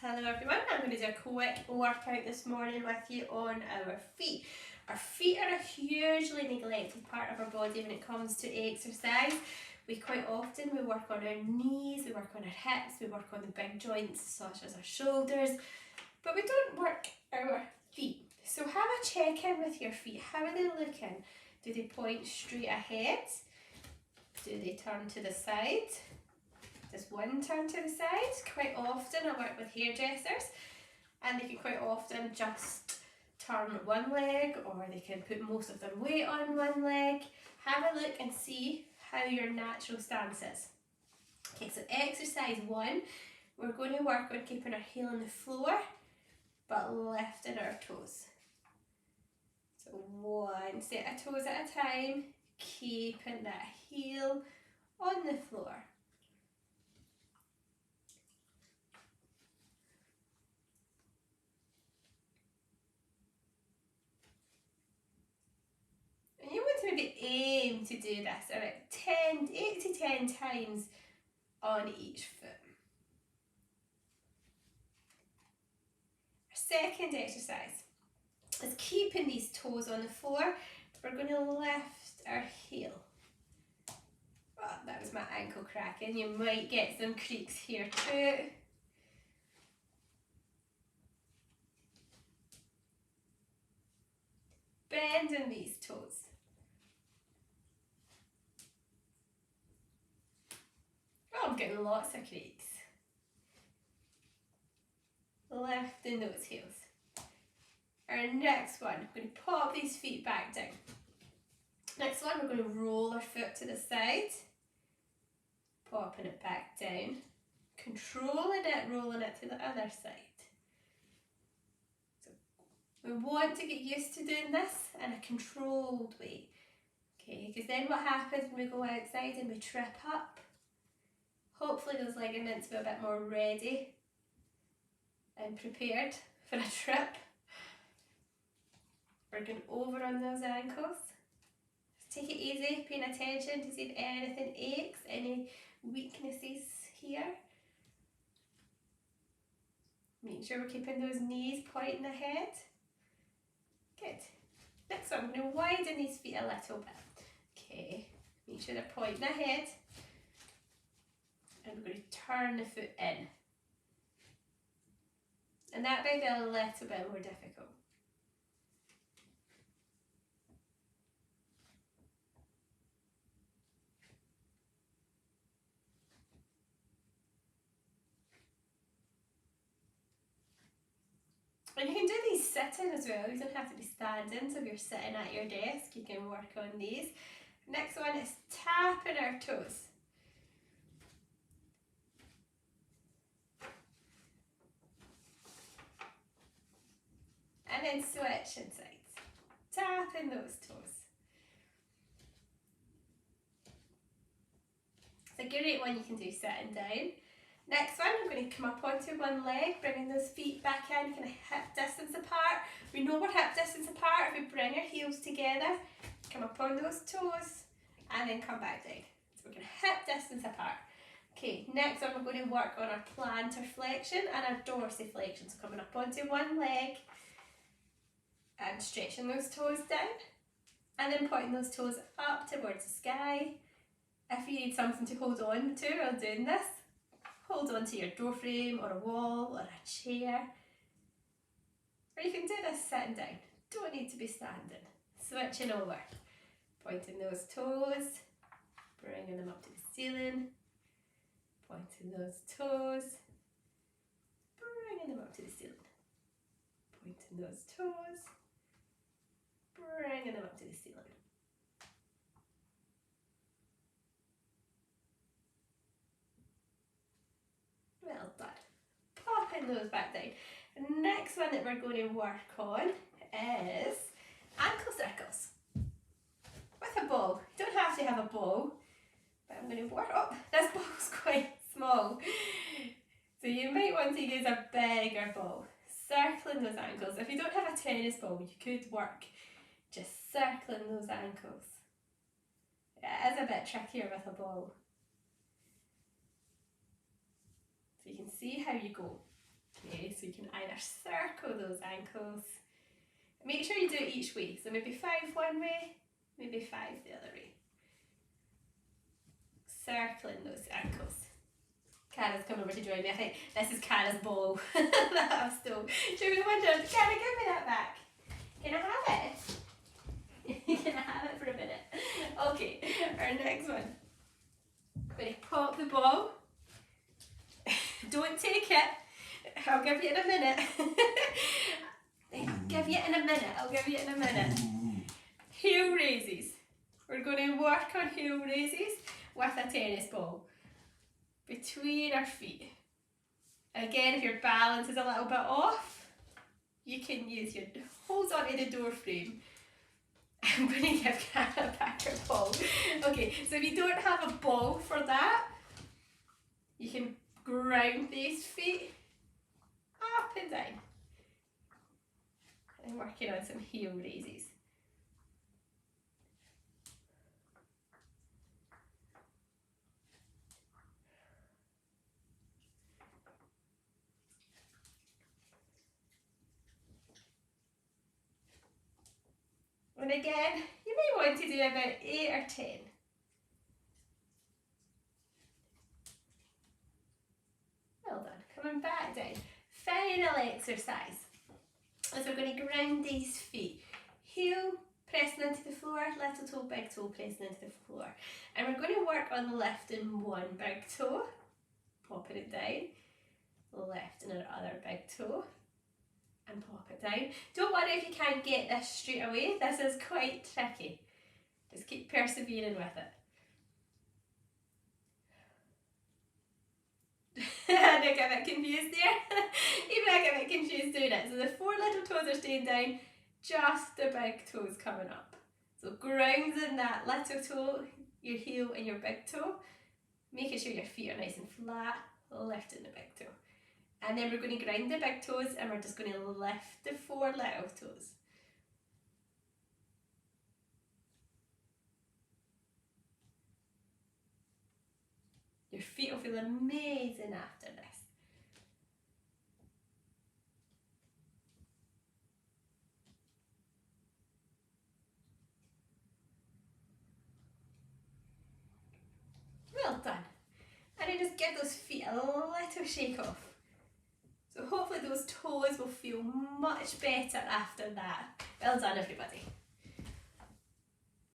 Hello everyone, I'm going to do a quick workout this morning with you on our feet. Our feet are a hugely neglected part of our body when it comes to exercise. We quite often work on our knees, we work on our hips, we work on the big joints such as our shoulders, but we don't work our feet. So have a check in with your feet. How are they looking? Do they point straight ahead? Do they turn to the side? Does one turn to the side? Quite often I work with hairdressers and they can quite often just turn one leg, or they can put most of their weight on one leg. Have a look and see how your natural stance is. Okay, so exercise 1, we're going to work on keeping our heel on the floor but lifting our toes. So 1 set of toes at a time, keeping that heel on the floor. And you want to maybe aim to do this about 8 to 10 times on each foot. Our second exercise is keeping these toes on the floor. We're going to lift our heel. Oh, that was my ankle cracking. You might get some creaks here too. Bending these toes. Oh, I'm getting lots of creaks. Lifting those heels. Our next one, we're going to pop these feet back down. Next one, we're going to roll our foot to the side. Popping it back down. Controlling it, rolling it to the other side. So we want to get used to doing this in a controlled way. Okay, because then what happens when we go outside and we trip up? Hopefully those ligaments are a bit more ready and prepared for a trip. We're going over on those ankles. Just take it easy, paying attention to see if anything aches, any weaknesses here. Make sure we're keeping those knees pointing ahead. Good. Next one, I'm going to widen these feet a little bit. Okay, make sure they're pointing ahead. And we're going to turn the foot in. And that might be a little bit more difficult. And you can do these sitting as well. You don't have to be standing, so if you're sitting at your desk, you can work on these. Next one is tapping our toes. And then switching sides. Tapping those toes. It's a great one you can do sitting down. Next one, I'm going to come up onto one leg, bringing those feet back in, kind of hip distance apart. We know we're hip distance apart if we bring our heels together, come up on those toes, and then come back down. So we're going to hip distance apart. Okay, next one we're going to work on our plantar flexion and our dorsiflexion. So coming up onto one leg and stretching those toes down, and then pointing those toes up towards the sky. If you need something to hold on to while doing this, hold on to your door frame or a wall or a chair. Or you can do this sitting down. Don't need to be standing. Switching over. Pointing those toes. Bringing them up to the ceiling. Pointing those toes. Bringing them up to the ceiling. Pointing those toes. Bringing them up to the ceiling. Well done. Popping those back down. The next one that we're going to work on is ankle circles with a ball. You don't have to have a ball, but I'm going to work. Oh, this ball's quite small, so you might want to use a bigger ball. Circling those ankles. If you don't have a tennis ball, you could work just circling those ankles. It is a bit trickier with a ball. So you can see how you go. Okay. so you can either circle those ankles. Make sure you do it each way, so maybe 5 one way, maybe 5 the other way. Circling those ankles. Cara's come over to join me. I think this is Cara's ball that I've stole. She was wondering, Cara, give me that back. Can I have it? Can I have it for a minute? Okay, our next one. We're going to pop the ball. Don't take it. I'll give you it in a minute. I'll give you it in a minute. I'll give you it in a minute. Heel raises. We're going to work on heel raises with a tennis ball between our feet. Again, if your balance is a little bit off, you can use your hold onto the door frame. I'm going to give Cara back her ball. Okay, so if you don't have a ball for that, you can ground these feet up and down. And working on some heel raises. And again, you may want to do about 8 or 10. Well done. Coming back down. Final exercise. As we're going to ground these feet. Heel pressing into the floor, little toe, big toe pressing into the floor. And we're going to work on lifting one big toe, popping it down, lifting our other big toe, and pop it down. Don't worry if you can't get this straight away, this is quite tricky. Just keep persevering with it. I get a bit confused there. Even I get a bit confused doing it. So the 4 little toes are staying down, just the big toes coming up. So grounding that little toe, your heel and your big toe, making sure your feet are nice and flat, lifting the big toe. And then we're going to ground the big toes and we're just going to lift the 4 little toes. Your feet will feel amazing after this. Well done. And then just give those feet a little shake off. So hopefully those toes will feel much better after that. Well done, everybody.